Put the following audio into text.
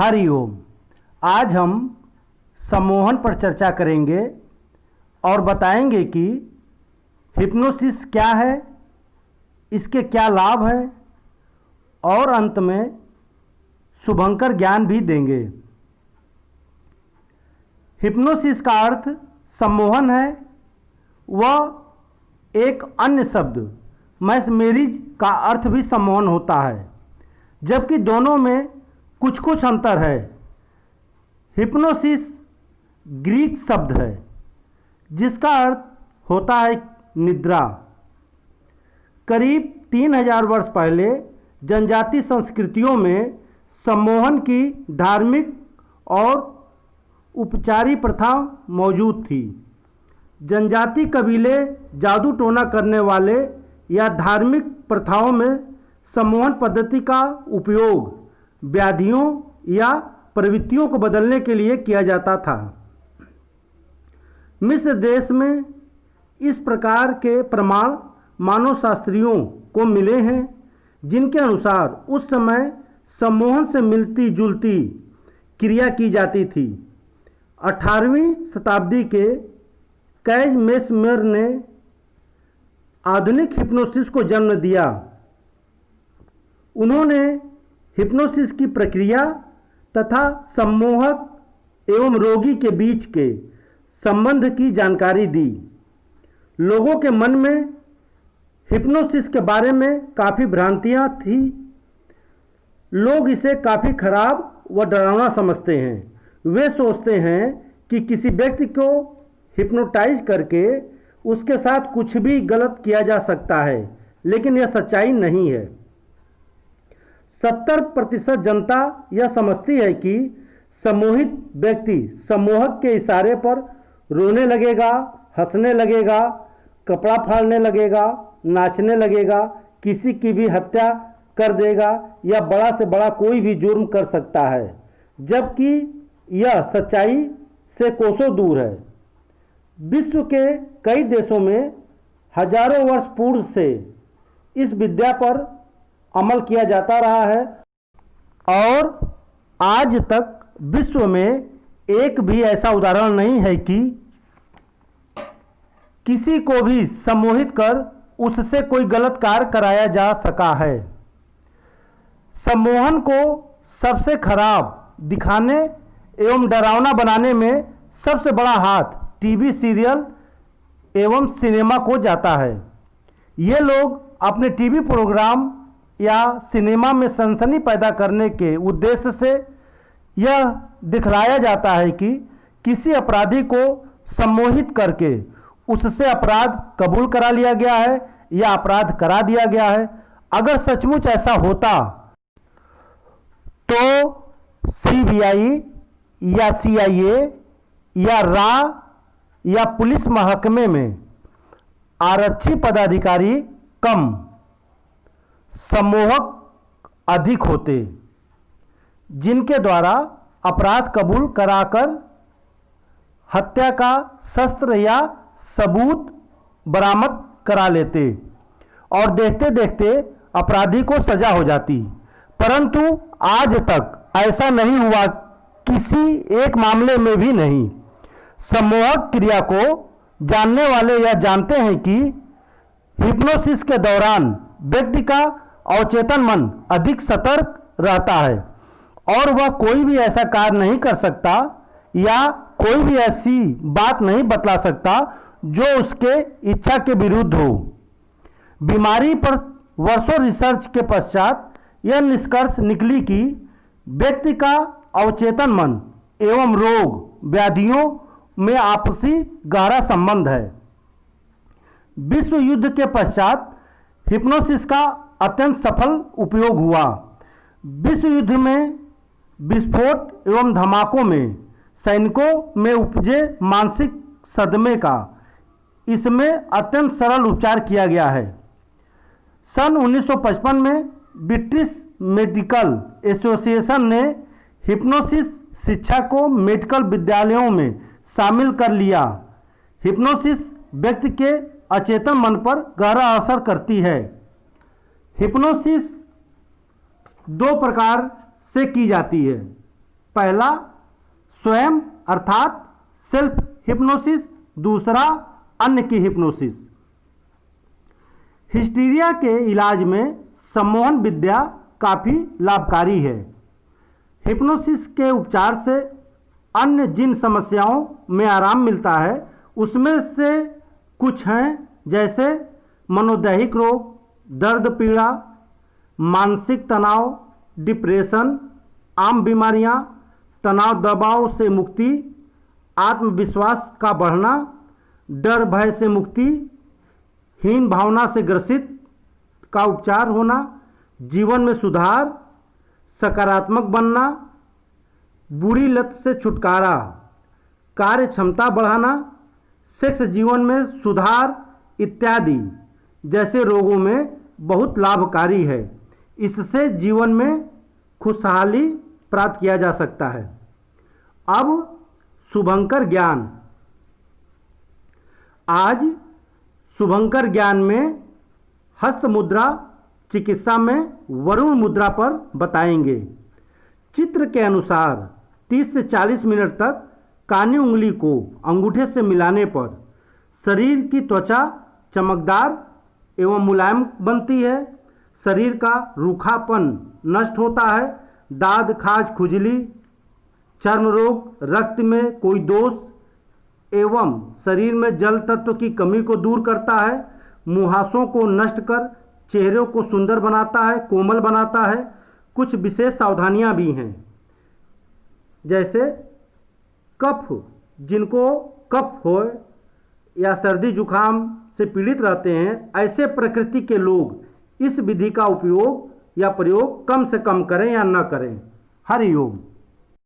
हरिओम। आज हम सम्मोहन पर चर्चा करेंगे और बताएंगे कि हिप्नोसिस क्या है, इसके क्या लाभ हैं और अंत में शुभंकर ज्ञान भी देंगे। हिप्नोसिस का अर्थ सम्मोहन है। वह एक अन्य शब्द मैस्मेरिज का अर्थ भी सम्मोहन होता है, जबकि दोनों में कुछ कुछ अंतर है। हिप्नोसिस ग्रीक शब्द है जिसका अर्थ होता है निद्रा। करीब 3000 वर्ष पहले जनजाति संस्कृतियों में सम्मोहन की धार्मिक और उपचारिक प्रथा मौजूद थी। जनजाति कबीले जादू टोना करने वाले या धार्मिक प्रथाओं में सम्मोहन पद्धति का उपयोग व्याधियों या प्रवृत्तियों को बदलने के लिए किया जाता था। मिस्र देश में इस प्रकार के प्रमाण मानव शास्त्रियों को मिले हैं, जिनके अनुसार उस समय सम्मोहन से मिलती जुलती क्रिया की जाती थी। 18वीं शताब्दी के कैज मेस्मेर ने आधुनिक हिप्नोसिस को जन्म दिया। उन्होंने हिप्नोसिस की प्रक्रिया तथा सम्मोहक एवं रोगी के बीच के संबंध की जानकारी दी। लोगों के मन में हिप्नोसिस के बारे में काफ़ी भ्रांतियां थी। लोग इसे काफ़ी खराब व डरावना समझते हैं। वे सोचते हैं कि किसी व्यक्ति को हिप्नोटाइज करके उसके साथ कुछ भी गलत किया जा सकता है, लेकिन यह सच्चाई नहीं है। 70% जनता यह समझती है कि सम्मोहित व्यक्ति सम्मोहक के इशारे पर रोने लगेगा, हंसने लगेगा, कपड़ा फाड़ने लगेगा, नाचने लगेगा, किसी की भी हत्या कर देगा या बड़ा से बड़ा कोई भी जुर्म कर सकता है, जबकि यह सच्चाई से कोसों दूर है। विश्व के कई देशों में हजारों वर्ष पूर्व से इस विद्या पर अमल किया जाता रहा है और आज तक विश्व में एक भी ऐसा उदाहरण नहीं है कि किसी को भी सम्मोहित कर उससे कोई गलत कार्य कराया जा सका है। सम्मोहन को सबसे खराब दिखाने एवं डरावना बनाने में सबसे बड़ा हाथ टीवी सीरियल एवं सिनेमा को जाता है। ये लोग अपने टीवी प्रोग्राम या सिनेमा में सनसनी पैदा करने के उद्देश्य से यह दिखलाया जाता है कि किसी अपराधी को सम्मोहित करके उससे अपराध कबूल करा लिया गया है या अपराध करा दिया गया है। अगर सचमुच ऐसा होता तो सीबीआई या सीआईए या रा या पुलिस महकमे में आरक्षी पदाधिकारी कम, सम्मोहक अधिक होते, जिनके द्वारा अपराध कबूल कराकर हत्या का शस्त्र या सबूत बरामद करा लेते और देखते देखते अपराधी को सजा हो जाती। परंतु आज तक ऐसा नहीं हुआ, किसी एक मामले में भी नहीं। सम्मोहक क्रिया को जानने वाले यह जानते हैं कि हिप्नोसिस के दौरान व्यक्ति का अवचेतन मन अधिक सतर्क रहता है और वह कोई भी ऐसा कार्य नहीं कर सकता या कोई भी ऐसी बात नहीं बतला सकता जो उसके इच्छा के विरुद्ध हो। बीमारी पर वर्षों रिसर्च के पश्चात यह निष्कर्ष निकली कि व्यक्ति का अवचेतन मन एवं रोग व्याधियों में आपसी गहरा संबंध है। विश्व युद्ध के पश्चात हिप्नोसिस का अत्यंत सफल उपयोग हुआ। विश्व युद्ध में विस्फोट एवं धमाकों में सैनिकों में उपजे मानसिक सदमे का इसमें अत्यंत सरल उपचार किया गया है। सन 1955 में ब्रिटिश मेडिकल एसोसिएशन ने हिप्नोसिस शिक्षा को मेडिकल विद्यालयों में शामिल कर लिया। हिप्नोसिस व्यक्ति के अचेतन मन पर गहरा असर करती है। हिप्नोसिस दो प्रकार से की जाती है। पहला स्वयं अर्थात सेल्फ हिप्नोसिस, दूसरा अन्य की हिप्नोसिस। हिस्टीरिया के इलाज में सम्मोहन विद्या काफ़ी लाभकारी है। हिप्नोसिस के उपचार से अन्य जिन समस्याओं में आराम मिलता है उसमें से कुछ हैं, जैसे मनोदैहिक रोग, दर्द पीड़ा, मानसिक तनाव, डिप्रेशन, आम बीमारियां, तनाव दबाव से मुक्ति, आत्मविश्वास का बढ़ना, डर भय से मुक्ति, हीन भावना से ग्रसित का उपचार होना, जीवन में सुधार, सकारात्मक बनना, बुरी लत से छुटकारा, कार्य क्षमता बढ़ाना, सेक्स जीवन में सुधार इत्यादि जैसे रोगों में बहुत लाभकारी है। इससे जीवन में खुशहाली प्राप्त किया जा सकता है। अब शुभंकर ज्ञान। आज शुभंकर ज्ञान में हस्त मुद्रा चिकित्सा में वरुण मुद्रा पर बताएंगे। चित्र के अनुसार 30 से 40 मिनट तक कानी उंगली को अंगूठे से मिलाने पर शरीर की त्वचा चमकदार एवं मुलायम बनती है, शरीर का रूखापन नष्ट होता है, दाद खाज खुजली, चर्म रोग, रक्त में कोई दोष एवं शरीर में जल तत्व की कमी को दूर करता है, मुहासों को नष्ट कर चेहरे को सुंदर बनाता है, कोमल बनाता है। कुछ विशेष सावधानियां भी हैं, जैसे कफ, जिनको कफ हो या सर्दी जुखाम से पीड़ित रहते हैं, ऐसे प्रकृति के लोग इस विधि का उपयोग या प्रयोग कम से कम करें या न करें। हरिओम।